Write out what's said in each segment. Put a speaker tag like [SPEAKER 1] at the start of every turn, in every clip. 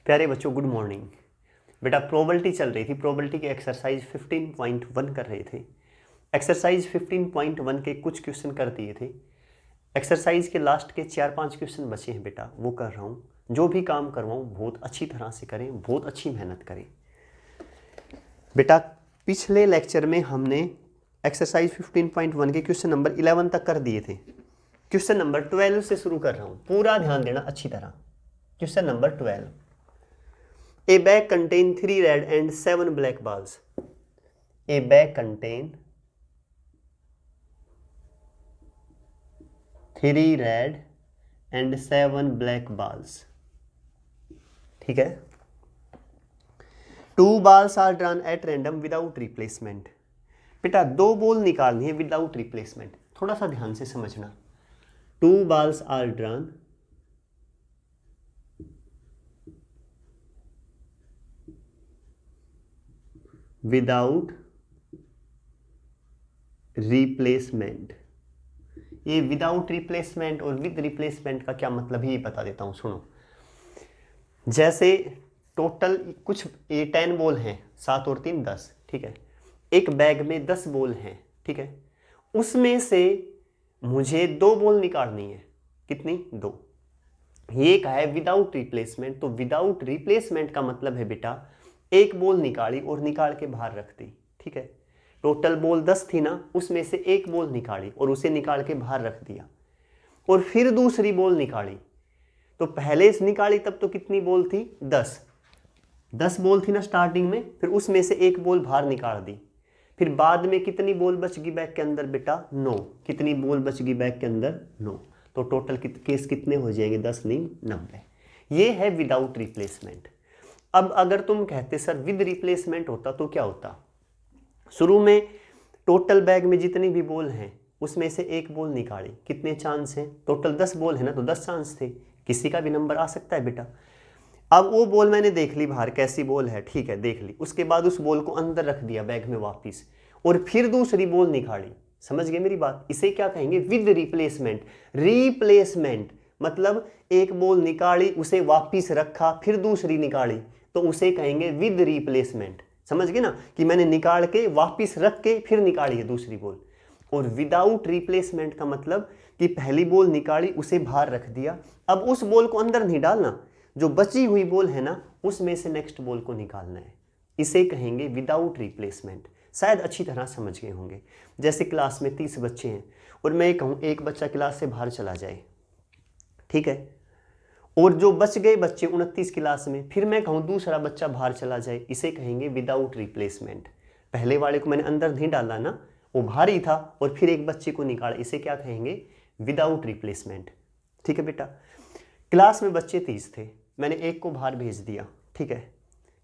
[SPEAKER 1] प्यारे बच्चों good morning. बेटा प्रोबेबिलिटी चल रही थी, प्रोबेबिलिटी की एक्सरसाइज 15.1 कर रहे थे। एक्सरसाइज 15.1 के कुछ क्वेश्चन कर दिए थे। एक्सरसाइज के लास्ट के 4-5 क्वेश्चन बचे हैं बेटा, वो कर रहा हूँ। जो भी काम करवाऊँ बहुत अच्छी तरह से करें, बहुत अच्छी मेहनत करें बेटा। पिछले लेक्चर में हमने एक्सरसाइज 15.1 के क्वेश्चन नंबर 11 तक कर दिए थे। क्वेश्चन नंबर 12 से शुरू कर रहा हूँ, पूरा ध्यान देना अच्छी तरह। Question number 12, A bag contain 3 red and 7 black balls. A bag contain 3 red and 7 black balls. ठीक है। 2 balls are drawn at random without replacement. बेटा 2 बॉल निकालनी है विदाउट रिप्लेसमेंट, थोड़ा सा ध्यान से समझना। 2 balls are drawn without replacement. ये विदाउट रिप्लेसमेंट और विद रिप्लेसमेंट का क्या मतलब है ये बता देता हूं, सुनो। जैसे टोटल कुछ ये 10 बॉल हैं, 7 और 3 10, ठीक है। एक बैग में 10 बॉल हैं, ठीक है। उसमें से मुझे 2 बॉल निकालनी है, कितनी? 2। ये कहा है विदाउट रिप्लेसमेंट, तो विदाउट रिप्लेसमेंट का मतलब है बेटा एक बॉल निकाली और निकाल के बाहर रख दी, ठीक है। टोटल बॉल 10 थी ना, उसमें से एक बॉल निकाली और उसे निकाल के बाहर रख दिया, और फिर दूसरी बॉल निकाली। तो पहले से निकाली तब तो कितनी बॉल थी? 10 बॉल थी ना स्टार्टिंग में, फिर उसमें से एक बॉल बाहर निकाल दी। फिर बाद में कितनी बॉल बच गई बैग के अंदर बेटा? 9। कितनी बॉल बच गई बैग के अंदर? 9। तो टोटल केस कितने हो जाएंगे? 10 नहीं 90। ये है विदाउट रिप्लेसमेंट। अब अगर तुम कहते सर विद रिप्लेसमेंट होता तो क्या होता? शुरू में टोटल बैग में जितनी भी बॉल हैं उसमें से एक बॉल निकाली, कितने चांस हैं? टोटल 10 बॉल है ना, तो 10 चांस थे, किसी का भी नंबर आ सकता है बेटा। अब वो बॉल मैंने देख ली बाहर कैसी बॉल है, ठीक है, देख ली। उसके बाद उस बॉल को अंदर रख दिया बैग में वापस, और फिर दूसरी बॉल निकाली। समझ गए मेरी बात? इसे क्या कहेंगे? With replacement. रिप्लेसमेंट मतलब एक बॉल निकाली, उसे वापस रखा, फिर दूसरी निकाली, तो उसे कहेंगे विद रिप्लेसमेंट। समझ गए ना कि मैंने निकाल के वापस रख के फिर निकाली है दूसरी बॉल। और विदाउट रिप्लेसमेंट का मतलब कि पहली बॉल निकाली, उसे बाहर रख दिया, अब उस बॉल को अंदर नहीं डालना, जो बची हुई बॉल है ना उसमें से नेक्स्ट बॉल को निकालना है। इसे कहेंगे विदाउट रिप्लेसमेंट। शायद अच्छी तरह समझ गए होंगे। जैसे क्लास में 30 बच्चे हैं और मैं कहूँ एक बच्चा क्लास से बाहर चला जाए, ठीक है, और जो बच गए बच्चे 29 क्लास में, फिर मैं कहूँ दूसरा बच्चा बाहर चला जाए, इसे कहेंगे विदाउट रिप्लेसमेंट। पहले वाले को मैंने अंदर नहीं डाला ना, वो बाहर ही था, और फिर एक बच्चे को निकाला, इसे क्या कहेंगे? Without replacement. ठीक है बेटा। क्लास में बच्चे 30 थे, मैंने एक को बाहर भेज दिया, ठीक है,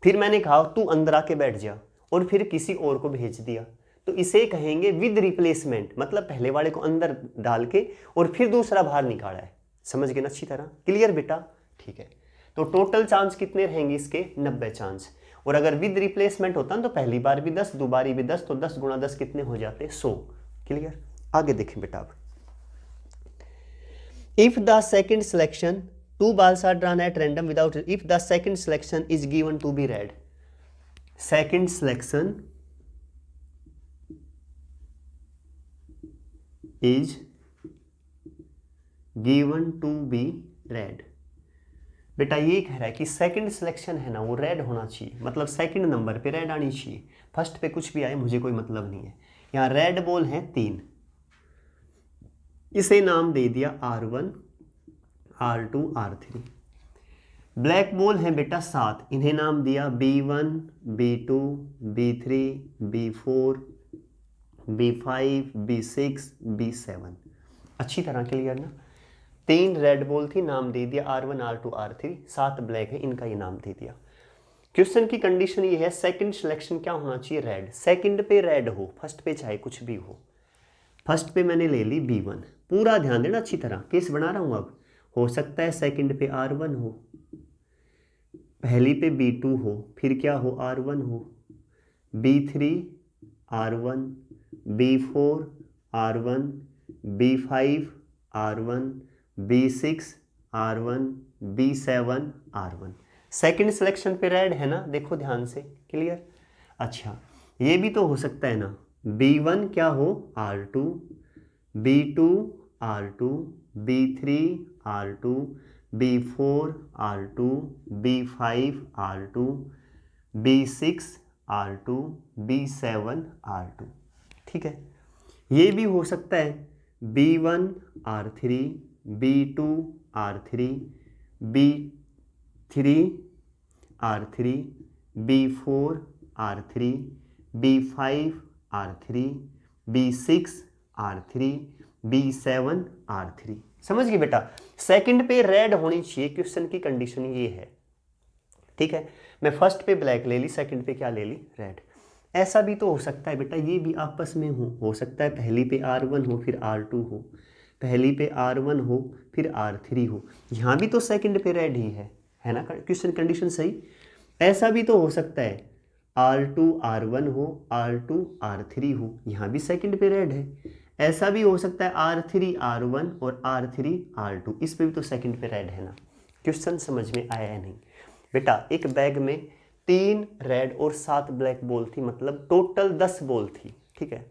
[SPEAKER 1] फिर मैंने कहा तू अंदर आके बैठ जा, और फिर किसी और को भेज दिया, तो इसे कहेंगे विद रिप्लेसमेंट। मतलब पहले वाले को अंदर डाल के और फिर दूसरा बाहर निकाला है। समझ गए ना अच्छी तरह? क्लियर बेटा? ठीक है। तो टोटल चांस कितने रहेंगे इसके? 90 चांस। और अगर विद रिप्लेसमेंट होता ना तो पहली बार भी 10, दोबारी भी 10, तो 10 गुणा 10 कितने हो जाते? 100। क्लियर? आगे देखें बेटा। अब if the second selection 2 balls are drawn at random without, if the second selection is given to be red, second selection is given to be red। बेटा ये कह रहा है कि सेकंड सिलेक्शन है ना वो रेड होना चाहिए, मतलब सेकंड नंबर पे रेड आनी चाहिए। फर्स्ट पे कुछ भी आए मुझे कोई मतलब नहीं है। यहाँ रेड बॉल है 3, इसे नाम दे दिया R1, R2, R3। Black ball है बेटा 7, इन्हें नाम दिया B1, B2, B3, B4, B5, B6, B7। अच्छी तरह क्लियर ना? 3 रेड बॉल थी, नाम दे दिया R1, R2, R3, 7 ब्लैक है, इनका ये नाम दे दिया। क्वेश्चन की कंडीशन ये है सेकंड सिलेक्शन क्या होना चाहिए? रेड। सेकंड पे रेड हो, फर्स्ट पे चाहे कुछ भी हो। फर्स्ट पे मैंने ले ली B1, पूरा ध्यान देना अच्छी तरह, केस बना रहा हूं। अब हो सकता है सेकंड पे R1 हो, पहली पे B2 हो, फिर क्या हो? R1 हो, B3 R1, B4 R1, B5 R1, B6 R1, B7 R1। Second selection पे रेड है ना, देखो ध्यान से, क्लियर। अच्छा ये भी तो हो सकता है ना, B1 क्या हो R2, B2 R2, B3 R2, B4 R2, B5 R2, B6 R2, B7 R2, ठीक है। ये भी हो सकता है B1 R3, B2 R3, B3 R3, B4 R3, B5 R3, B6 R3, B7 R3। समझ गए बेटा, सेकंड पे रेड होनी चाहिए, क्वेश्चन की कंडीशन ये है, ठीक है। मैं फर्स्ट पे ब्लैक ले ली, सेकंड पे क्या ले ली, रेड। ऐसा भी तो हो सकता है बेटा, ये भी आपस में हो सकता है पहली पे R1 हो फिर R2 हो, पहली पे R1 हो फिर R3 हो, यहाँ भी तो सेकंड पे रेड ही है ना, क्वेश्चन कंडीशन सही। ऐसा भी तो हो सकता है R2 R1 हो, R2 R3 हो, यहाँ भी सेकंड पे रेड है। ऐसा भी हो सकता है R3 R1 और R3 R2, इस पे भी तो सेकंड पे रेड है ना। क्वेश्चन समझ में आया है नहीं बेटा। एक बैग में 3 रेड और 7 ब्लैक बॉल थी, मतलब टोटल 10 बॉल थी, ठीक है।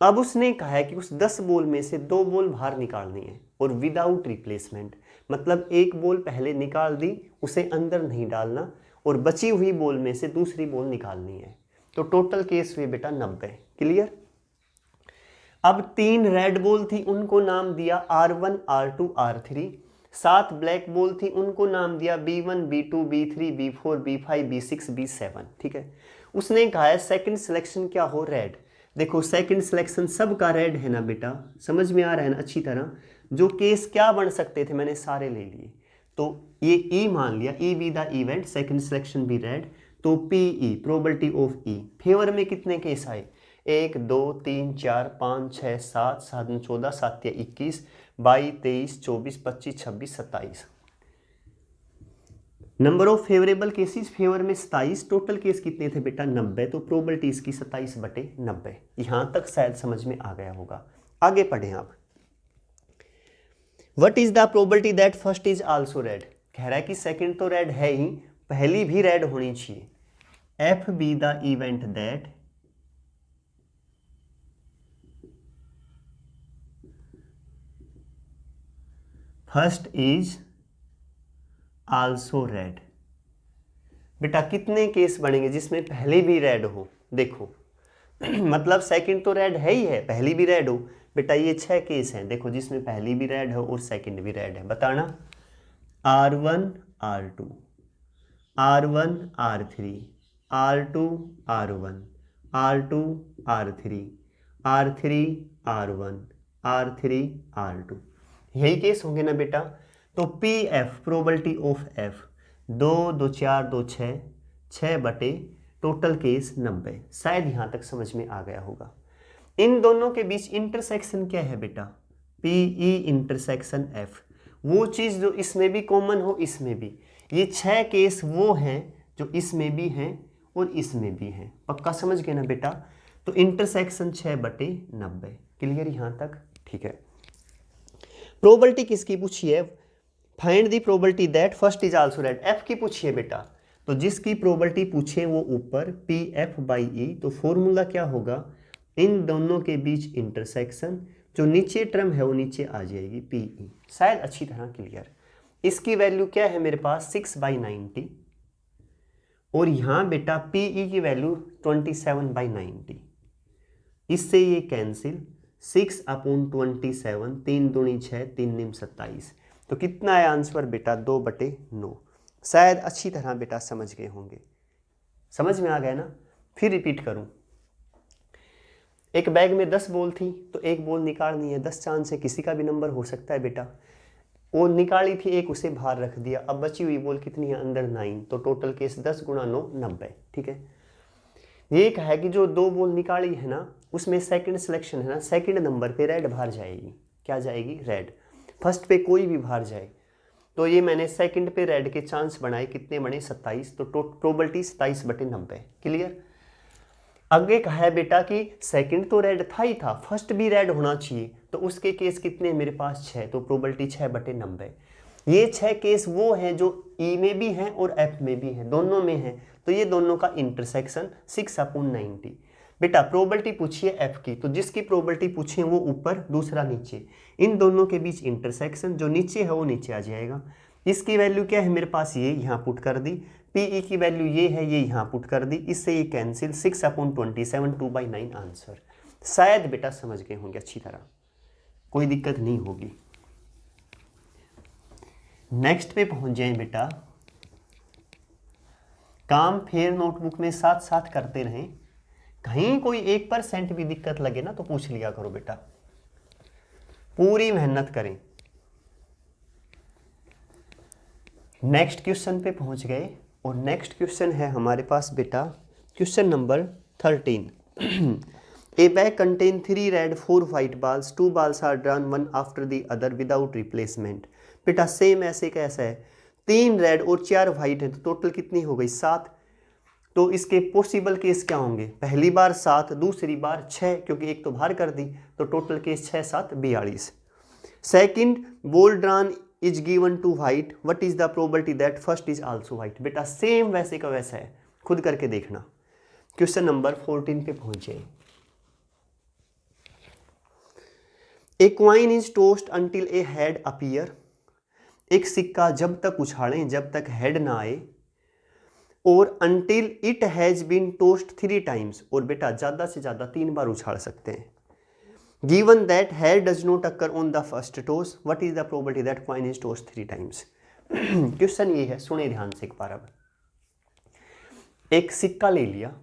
[SPEAKER 1] अब उसने कहा है कि उस 10 बॉल में से 2 बॉल बाहर निकालनी है और विदाउट रिप्लेसमेंट, मतलब एक बॉल पहले निकाल दी, उसे अंदर नहीं डालना, और बची हुई बॉल में से दूसरी बॉल निकालनी है। तो टोटल केस हुए बेटा 90, क्लियर। अब 3 रेड बॉल थी, उनको नाम दिया R1 R2 R3, 7 black ball थी, उनको नाम दिया B1 B2 B3 B4 B5 B6 B7, ठीक है। उसने कहा है सेकंड सिलेक्शन क्या हो, रेड। देखो सेकंड सिलेक्शन सबका रेड है ना बेटा, समझ में आ रहा है ना अच्छी तरह। जो केस क्या बन सकते थे मैंने सारे ले लिए, तो ये E मान लिया, E be the event, second selection भी रेड, तो PE probability of E favour में कितने केस आए, 1 2 3 4 5 6 7 7 14 7 21 22 23 24 25 26 27। Number of favourable cases favour में 27, टोटल केस कितने थे बेटा 90, तो प्रोबेबिलिटी इसकी 27/90। यहां तक शायद समझ में आ गया होगा। आगे पढ़ें आप। What is the probability that first is also red, कह रहा है कि सेकंड तो रेड है ही, पहली भी रेड होनी चाहिए। F be the event that first is also red. बेटा कितने केस बनेंगे जिसमें पहले भी रेड हो, देखो मतलब सेकंड तो रेड है ही है, पहली भी रेड हो। बेटा ये 6 केस हैं, देखो जिसमें पहली भी रेड है और सेकंड भी रेड है, बताना। R1 R2, R1 R3, R2 R1, R2 R3, R3 R1, R3 R2, यही केस होंगे ना बेटा। तो PF probability of F 2 2 4 2 6 6/, total case 90। शायद यहाँ तक समझ में आ गया होगा। इन दोनों के बीच इंटरसेक्शन क्या है बेटा, PE इंटरसेक्शन F, वो चीज़ जो इसमें भी कॉमन हो इसमें भी। ये 6 केस वो हैं जो इसमें भी हैं और इसमें भी हैं, पक्का समझ गए ना बेटा। तो इंटरसेक्शन 6/90, क्लियर यहाँ तक, ठीक है। प्रोबेबिलिटी किसकी पूछी है, find the probability that first is also red, F की पूछी है बेटा। तो जिसकी प्रोबेबिलिटी पूछे वो ऊपर PF/E, तो फॉर्मूला क्या होगा, इन दोनों के बीच इंटरसेक्शन, जो नीचे टर्म है वो नीचे आ जाएगी PE। शायद अच्छी तरह क्लियर। इसकी वैल्यू क्या है मेरे पास 6/90, और यहाँ बेटा PE की वैल्यू 27/90। इससे ये कैंसिल, 6/27, 3 दूनी 6, 3 निम 27। तो कितना है आंसर बेटा 2/9। शायद अच्छी तरह बेटा समझ गए होंगे, समझ में आ गया ना। फिर रिपीट करूं, एक बैग में 10 बॉल थी, तो एक बॉल निकालनी है, 10 चांस है, किसी का भी नंबर हो सकता है बेटा। वो निकाली थी एक, उसे बाहर रख दिया, अब बची हुई बॉल कितनी है अंदर 9, तो टोटल केस 10 × 9 90, ठीक है। ये कहा है कि जो 2 बॉल निकाली है ना उसमें सेकंड सिलेक्शन है ना, सेकंड नंबर पे रेड बाहर जाएगी, क्या जाएगी, रेड। फर्स्ट पे कोई भी बाहर जाए, तो ये मैंने सेकंड पे रेड के चांस बनाए, कितने बने 27, तो प्रोबेबिलिटी 27/90, क्लियर। आगे कहा है बेटा कि सेकंड तो रेड था ही था, फर्स्ट भी रेड होना चाहिए, तो उसके केस कितने मेरे पास 6, तो प्रोबेबिलिटी 6/90। ये 6 केस वो हैं जो ई में भी हैं और एफ में भी हैं, दोनों में हैं, तो ये दोनों का इंटरसेक्शन 6/90। बेटा प्रोबेबिलिटी पूछिए एफ की, तो जिसकी प्रोबेबिलिटी पूछिए वो ऊपर, दूसरा नीचे, इन दोनों के बीच इंटरसेक्शन, जो नीचे है वो नीचे आ जाएगा। इसकी वैल्यू क्या है मेरे पास, ये यहाँ पुट कर दी, पीई की वैल्यू ये है, ये यहाँ पुट कर दी, इससे ये कैंसिल, 6/27, 2/9 आंसर। शायद बेटा समझ गए होंगे अच्छी तरह, कोई दिक्कत नहीं होगी। नेक्स्ट पे पहुंच जाएं बेटा। काम फिर नोटबुक में साथ साथ करते रहें, कहीं कोई 1% भी दिक्कत लगे ना तो पूछ लिया करो बेटा, पूरी मेहनत करें। नेक्स्ट क्वेश्चन पे पहुंच गए और नेक्स्ट क्वेश्चन है हमारे पास बेटा question number 13। A bag contain 3 red 4 white balls, 2 balls are drawn one after the other without replacement। बेटा सेम ऐसे कैसा है, 3 रेड और 4 व्हाइट है तो टोटल कितनी हो गई 7। तो इसके पॉसिबल केस क्या होंगे, पहली बार 7, दूसरी बार 6, क्योंकि एक तो बाहर कर दी, तो total case 6 7 42। Second ball drawn is given to white, what is the probability that first is also white. बेटा सेम वैसे का वैसा है, खुद करके देखना। क्वेश्चन नंबर 14 पे पहुंचे। A coin is tossed until a head appear, एक सिक्का जब तक उछालें जब तक हेड ना आए, और until it has been tossed 3 times, और बेटा ज्यादा से ज्यादा 3 बार उछाल सकते हैं। Given that head does not occur on the first toss, what is the probability that coin is toast 3 times. Question ये है, सुने ध्यान से एक बार। अब एक सिक्का ले लिया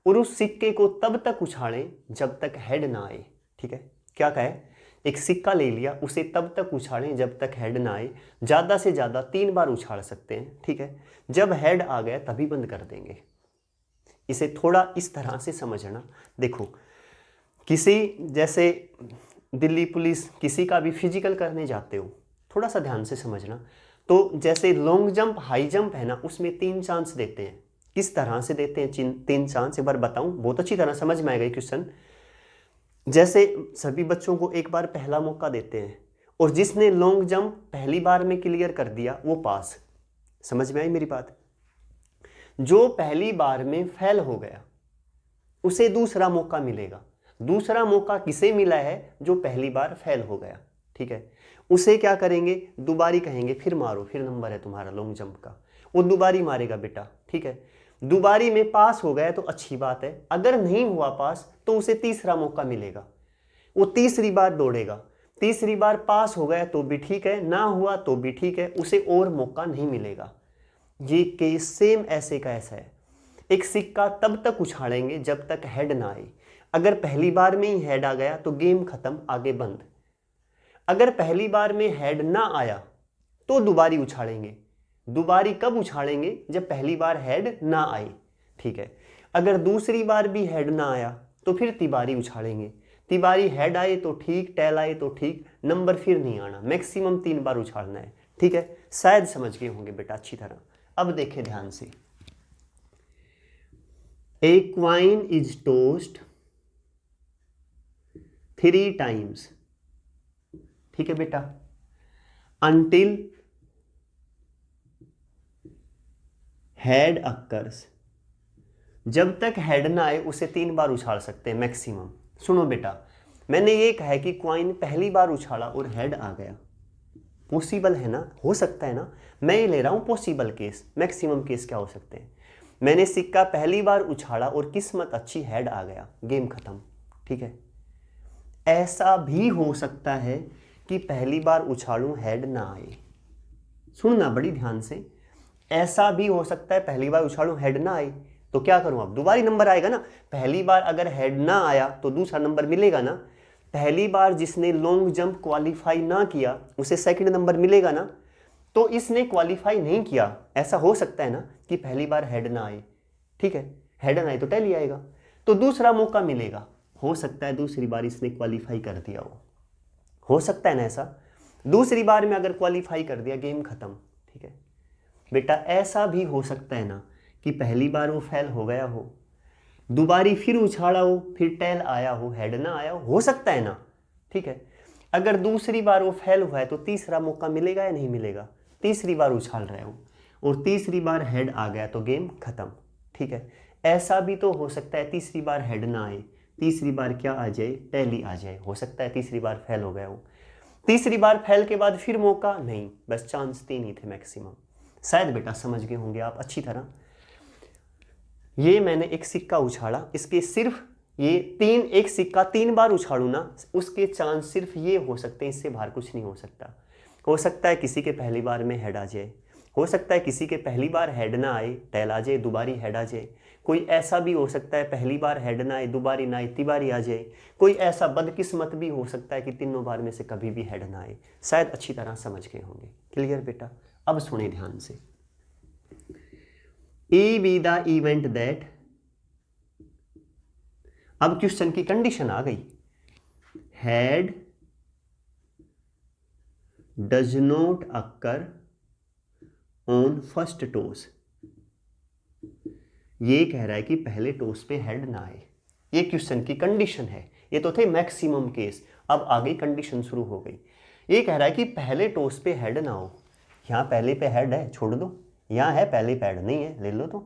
[SPEAKER 1] और उस सिक्के को तब तक उछालें जब तक हेड ना आए, ठीक है। क्या कहे, एक सिक्का ले लिया, उसे तब तक उछालें जब तक हेड ना आए, ज़्यादा से ज़्यादा 3 बार उछाल सकते हैं, ठीक है। जब हेड आ गया तभी बंद कर देंगे। इसे थोड़ा इस तरह से समझना। देखो किसी, जैसे दिल्ली पुलिस किसी का भी फिजिकल करने जाते हो, थोड़ा सा ध्यान से समझना। तो जैसे लॉन्ग जंप हाई जंप है ना, उसमें 3 चांस देते हैं। किस तरह से देते हैं 3 चांस, एक बार बताऊं, बहुत अच्छी तरह समझ में आएगा क्वेश्चन। जैसे सभी बच्चों को एक बार पहला मौका देते हैं, और जिसने लॉन्ग जंप पहली बार में क्लियर कर दिया वो पास। समझ में आई मेरी बात। जो पहली बार में फेल हो गया उसे दूसरा मौका मिलेगा। दूसरा मौका किसे मिला है, जो पहली बार फेल हो गया, ठीक है। उसे क्या करेंगे, दोबारी कहेंगे, फिर मारो, फिर नंबर है तुम्हारा लॉन्ग जंप का, वो दोबारी मारेगा बेटा, ठीक है। दोबारी में पास हो गया तो अच्छी बात है, अगर नहीं हुआ पास तो उसे तीसरा मौका मिलेगा, वो तीसरी बार दौड़ेगा। तीसरी बार पास हो गया तो भी ठीक है, ना हुआ तो भी ठीक है, उसे और मौका नहीं मिलेगा। ये केस सेम ऐसे का ऐसा है। एक सिक्का तब तक उछालेंगे जब तक हेड ना आए। अगर पहली बार में ही हेड आ गया तो गेम खत्म, आगे बंद। अगर पहली बार में हेड ना आया तो दोबारी उछालेंगे। दोबारी कब उछालेंगे, जब पहली बार हेड ना आई, ठीक है। अगर दूसरी बार भी हेड ना आया तो फिर तिबारी उछालेंगे। तिबारी हेड आए तो ठीक, टेल आए तो ठीक, नंबर फिर नहीं आना, मैक्सिमम 3 बार उछालना है, ठीक है। शायद समझ गए होंगे बेटा अच्छी तरह। अब देखें ध्यान से। ए क्वाइन इज टोस्ट 3 टाइम्स, ठीक है बेटा, अंटिल हेड अक्कर्स, जब तक हेड ना आए उसे 3 बार उछाल सकते हैं मैक्सिमम। सुनो बेटा, मैंने ये कहा है कि क्वाइन पहली बार उछाला और हेड आ गया, पॉसिबल है ना, हो सकता है ना। मैं ये ले रहा हूं पॉसिबल केस, मैक्सिमम केस क्या हो सकते हैं। मैंने सिक्का पहली बार उछाला और किस्मत अच्छी, हेड आ गया, गेम खत्म, ठीक है। ऐसा भी हो सकता है कि पहली बार उछालूं हेड ना आए। सुनना बड़ी ध्यान से, ऐसा भी हो सकता है पहली बार उछालूं हेड ना आए तो क्या करूं, अब दोबारी नंबर आएगा ना। पहली बार अगर हेड ना आया तो दूसरा नंबर मिलेगा ना। पहली बार जिसने लॉन्ग जंप क्वालिफाई ना किया उसे सेकंड नंबर मिलेगा ना। तो इसने क्वालिफाई नहीं किया, ऐसा हो सकता है ना कि पहली बार हेड ना आए, ठीक है। हेड ना आए तो टेल ही आएगा, तो दूसरा मौका मिलेगा। हो सकता है दूसरी बार इसने क्वालिफाई कर दिया हो सकता है ना ऐसा। दूसरी बार में अगर क्वालिफाई कर दिया, गेम खत्म, ठीक है बेटा। ऐसा भी हो सकता है ना कि पहली बार वो फेल हो गया हो, दोबारी फिर उछाड़ा हो, फिर टेल आया हो, हेड ना आया हो सकता है ना, ठीक है। अगर दूसरी बार वो फेल हुआ है तो तीसरा मौका मिलेगा या नहीं मिलेगा, तीसरी बार उछाल रहे हो और तीसरी बार हेड आ गया तो गेम खत्म, ठीक है। ऐसा भी तो हो सकता है तीसरी बार हेड ना आए, तीसरी बार क्या आ जाए, टेल ही आ जाए, हो सकता है तीसरी बार फेल हो गया हो। तीसरी बार फेल के बाद फिर मौका नहीं, बस चांस 3 ही थे मैक्सिमम। शायद बेटा समझ गए होंगे आप अच्छी तरह। ये मैंने एक सिक्का उछाला, इसके सिर्फ ये एक सिक्का 3 बार उछाड़ू ना, उसके चांस सिर्फ ये हो सकते हैं, इससे बाहर कुछ नहीं हो सकता। हो सकता है किसी के पहली बार में हेड आ जाए, हो सकता है किसी के पहली बार हेड ना आए टेल आ जाए, दोबारी हेड आ जाए। कोई ऐसा भी हो सकता है पहली बार हेड ना आए, दोबारी ना आए, तिबारी आ जाए। कोई ऐसा बदकिस्मत भी हो सकता है कि तीनों बार में से कभी भी हेड ना आए। शायद अच्छी तरह समझ गए होंगे। क्लियर बेटा? अब सुने ध्यान से। A be the event that, अब क्वेश्चन की कंडीशन आ गई, head does not occur on first toss. ये कह रहा है कि पहले टॉस पे हेड ना आए, ये क्वेश्चन की कंडीशन है। ये तो थे मैक्सिमम केस, अब आगे कंडीशन शुरू हो गई। ये कह रहा है कि पहले टॉस पे हेड ना हो। यहां पहले पे हेड है, छोड़ दो। यहां है पहले पे हेड नहीं है, ले लो तो।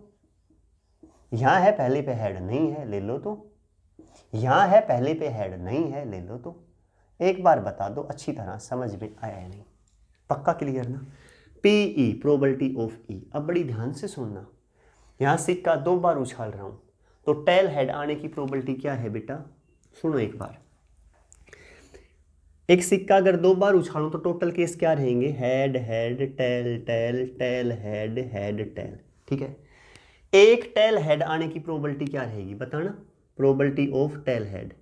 [SPEAKER 1] यहां है पहले पे हेड नहीं है, ले लो तो। यहां है पहले पे हेड नहीं है, ले लो तो। एक बार बता दो अच्छी तरह समझ में आया है नहीं? पक्का क्लियर ना? पीई प्रोबेबिलिटी ऑफ ई। अब बड़ी ध्यान से सुनना, यहां सिक्का 2 बार उछाल रहा हूं तो टेल हेड आने की प्रोबेबिलिटी क्या है बेटा? सुनो एक बार, एक सिक्का अगर 2 बार उछालूं तो टोटल केस क्या रहेंगे? Head head tail tail tail head head tail, ठीक है। एक टेल हेड आने की प्रोबेबिलिटी क्या रहेगी बताना? Probability of tail head.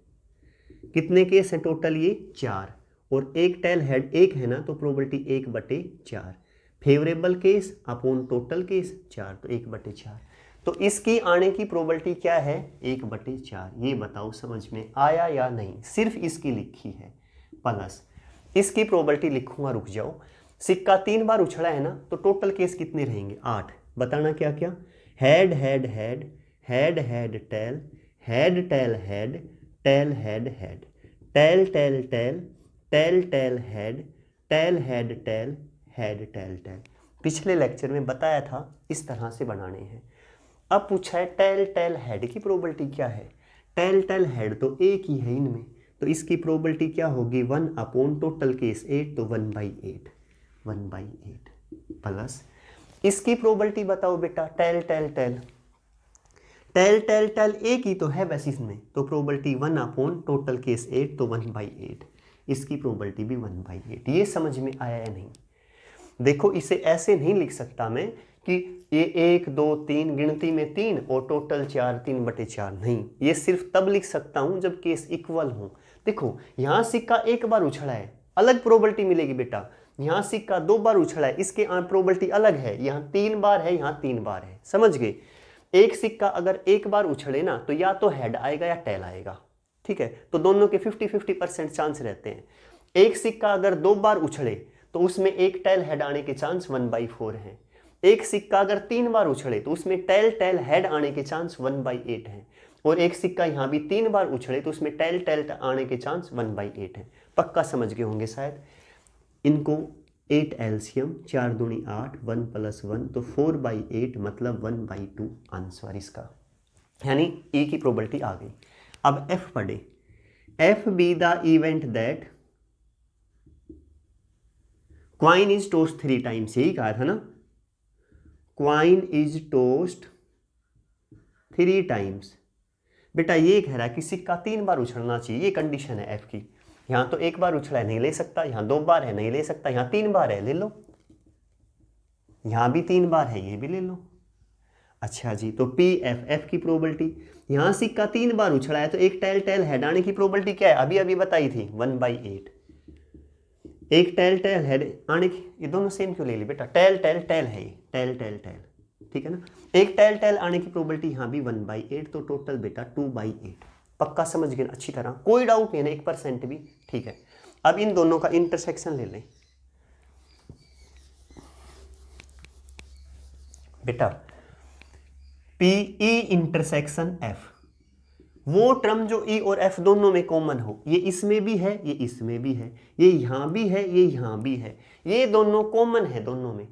[SPEAKER 1] कितने केस हैं टोटल? ये 4, और एक टेल हेड 1 है ना, तो probability 1/4। Favourable case upon total case 4, तो 1/4। तो इसकी आने की प्रोबेबिलिटी क्या है? 1/4। ये बताओ समझ में आया या नहीं? सिर्फ इसकी लिखी है, प्लस इसकी प्रोबेबिलिटी लिखूंगा, रुक जाओ। सिक्का 3 बार उछला है ना, तो टोटल केस कितने रहेंगे? 8। बताना क्या क्या? Head head head head head tail head tail head tail head head tail tail tail tail tail head tail head tail head tail tail. पिछले लेक्चर में बताया था इस तरह से बनाने हैं। अब पूछा है टेल टेल हेड की प्रोबेबिलिटी क्या है? टेल टेल हेड तो एक ही है इनमें, तो इसकी प्रोबेबिलिटी क्या होगी? 1 अपॉन टोटल केस 8, तो 1/8। 1/8 प्लस इसकी प्रोबेबिलिटी बताओ बेटा, tail tail tail tail tail tail एक ही तो है बस इसमें, तो प्रोबेबिलिटी 1 अपॉन टोटल केस 8, तो 1/8। इसकी प्रोबेबिलिटी भी 1/8। ये समझ में आया या नहीं? देखो इसे ऐसे नहीं लिख सकता मैं कि ये 1 2 3 गिनती में 3 और टोटल 4, 3/4 नहीं। ये सिर्फ तब लिख सकता हूं जब केस इक्वल हो। देखो यहां सिक्का 1 बार उछला है, अलग प्रोबेबिलिटी मिलेगी बेटा। यहां सिक्का 2 बार उछला है, इसके प्रोबेबिलिटी अलग है। यहां 3 बार है, यहां 3 बार है, समझ गए? एक सिक्का अगर 1 बार उछले ना, तो या तो हेड आएगा या टेल आएगा, ठीक है। तो दोनों के 50-50% चांस रहते हैं। एक सिक्का अगर 2 बार उछले तो उसमें एक टेल हेड आने के चांस 1/4 हैं। एक सिक्का अगर 3 बार उछले तो उसमें टेल टेल हेड आने के चांस 1/8 हैं। और एक सिक्का यहां भी 3 बार उछले तो उसमें टेल टेल आने के चांस 1/8 हैं। पक्का समझ गए होंगे शायद। इनको 8 एलसीएम, 4 दूनी 8, 1 + 1, तो 4/8 मतलब 1/2 आंसर इसका, यानी ए की प्रोबेबिलिटी आ गई। अब एफ पढ़े। F be the event that coin is toast 3 times, यही कहा था ना? Coin is toast 3 times. बेटा ये कह रहा है कि सिक्का 3 बार उछलना चाहिए, ये कंडीशन है एफ की। यहां तो 1 बार उछला है, नहीं ले सकता। यहां 2 बार है, नहीं ले सकता। यहां 3 बार है, ले लो। यहां भी 3 बार है, ये भी ले लो। अच्छा जी, तो पी एफ, एफ की प्रोबेबिलिटी, यहां सिक्का 3 बार उछला है तो एक टेल टेल हेड आने की प्रोबेबिलिटी क्या है? अभी अभी बताई थी, 1/8। एक टेल टेल हेड आने की, ये दोनों सेम क्यों ले ली बेटा? टेल टेल टेल है, टेल टेल टेल, ठीक है ना। एक टेल टेल आने की प्रोबेबिलिटी यहां भी 1/8, तो टोटल बेटा 2/8। पक्का समझ गए अच्छी तरह? कोई डाउट नहीं है ना 1% भी? ठीक है। अब इन दोनों का इंटरसेक्शन ले लें बेटा। पीई इंटरसेक्शन एफ, वो टर्म जो ई और एफ दोनों में कॉमन हो, ये इसमें भी है, ये इसमें भी है, ये यहाँ भी है, ये यहाँ भी है, ये दोनों कॉमन है दोनों में,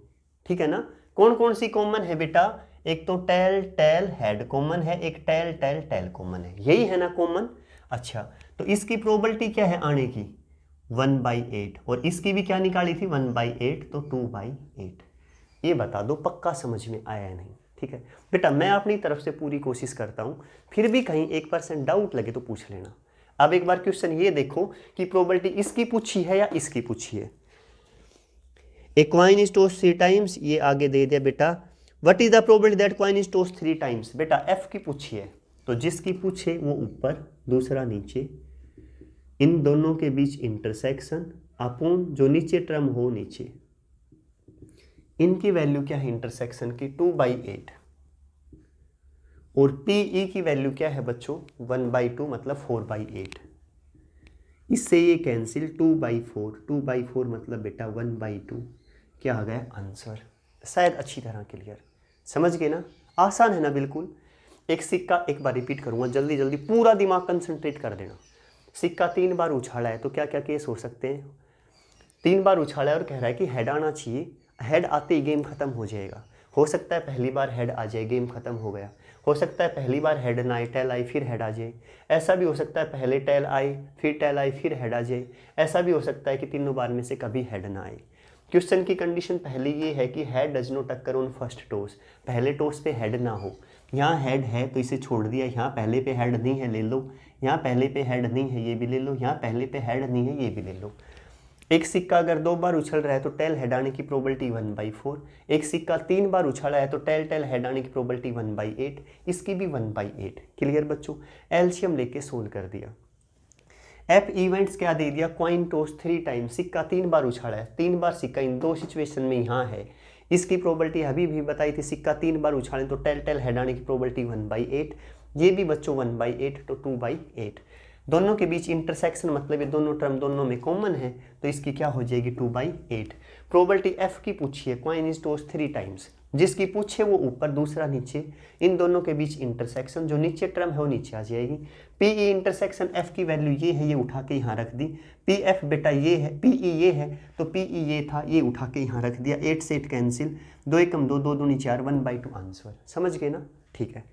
[SPEAKER 1] ठीक है ना। कौन कौन सी कॉमन है बेटा, एक तो टेल टेल हेड कॉमन है, एक टेल टेल टेल कॉमन है, यही है ना कॉमन। अच्छा, तो इसकी प्रोबेबिलिटी क्या है आने की, 1/8, और इसकी भी क्या निकाली थी 1/8, तो 2/8। ये बता दो पक्का समझ में आया है नहीं, ठीक है बेटा। मैं अपनी तरफ से पूरी कोशिश करता हूँ, फिर भी कहीं 1% डाउट लगे तो पूछ लेना। अब एक बार क्वेश्चन ये देखो कि प्रोबेबिलिटी इसकी पूछी है या इसकी पूछी है। A coin is tossed 3 times, ये आगे दे दिया बेटा। What is the probability that coin is tossed 3 times, बेटा एफ की पूछी है, तो जिसकी पूछे वो ऊपर दूसरा नीचे, इन दोनों के बीच इंटरसेक्शन अपॉन जो नीचे टर्म हो नीचे, इनकी वैल्यू क्या है इंटरसेक्शन की 2/8, और पी ई की वैल्यू क्या है बच्चों 1/2 मतलब 4/8। इससे ये कैंसिल 2/4, 2/4 मतलब बेटा 1/2, क्या आ गया आंसर। शायद अच्छी तरह क्लियर समझ गए ना, आसान है ना बिल्कुल। एक सिक्का, एक बार रिपीट करूंगा जल्दी जल्दी, पूरा दिमाग कंसंट्रेट कर देना। सिक्का 3 बार उछाला है तो क्या क्या केस हो सकते हैं, 3 बार उछाला है और कह रहा है कि हेड आना चाहिए, हेड आते ही गेम खत्म हो जाएगा। हो सकता है पहली बार हेड आ जाए, गेम खत्म हो गया। हो सकता है पहली बार हेड ना आए, टेल आई फिर हेड आ जाए। ऐसा भी हो सकता है पहले टेल आई फिर टेल आई फिर हेड आ जाए। ऐसा भी हो सकता है कि तीनों बार में से कभी हेड ना आए। क्वेश्चन की कंडीशन पहले ये है कि head does not occur on first toss, पहले टॉस पे हेड ना हो। यहाँ हेड है तो इसे छोड़ दिया, यहाँ पहले पे हेड नहीं है ले लो, यहाँ पहले पे हेड नहीं है ये भी ले लो, यहाँ पहले पे हेड नहीं है ये भी ले लो। एक सिक्का अगर 2 बार उछल रहा है तो टेल हेड आने की प्रोबेबिलिटी 1/4। एक सिक्का 3 बार उछला है तो टेल टेल हेड आने की प्रोबेबिलिटी 1/8, इसकी भी 1/8। क्लियर बच्चों, एलसीएम लेके सोल्व कर दिया। एफ इवेंट्स क्या दे दिया, कॉइन टॉस 3 टाइम, सिक्का 3 बार उछाला है, 3 बार सिक्का इन दो सिचुएशन में यहाँ है। इसकी प्रोबेबिलिटी अभी भी बताई थी, सिक्का 3 बार उछालें तो टेल टेल हेड आने की प्रोबेबिलिटी 1/8, ये भी बच्चों 1/8 तो 2/8। दोनों के बीच इंटरसेक्शन मतलब ये दोनों टर्म दोनों में कॉमन है, तो इसकी क्या हो जाएगी 2/8। प्रोबेबिलिटी एफ की पूछी है, कॉइन इज टॉस्ड 3 टाइम्स, जिसकी पूछे वो ऊपर दूसरा नीचे, इन दोनों के बीच इंटरसेक्शन जो नीचे टर्म है वो नीचे आ जाएगी। पी ई इंटरसेक्शन एफ की वैल्यू ये है, ये उठा के यहाँ रख दी। पी एफ बेटा ये है, पी ई ये है तो पी ई ये था, ये उठा के यहाँ रख दिया। 8 से 8 कैंसिल, 2 एकम 2, 2 दूनी 4, 1/2 आंसर। समझ गए ना, ठीक है।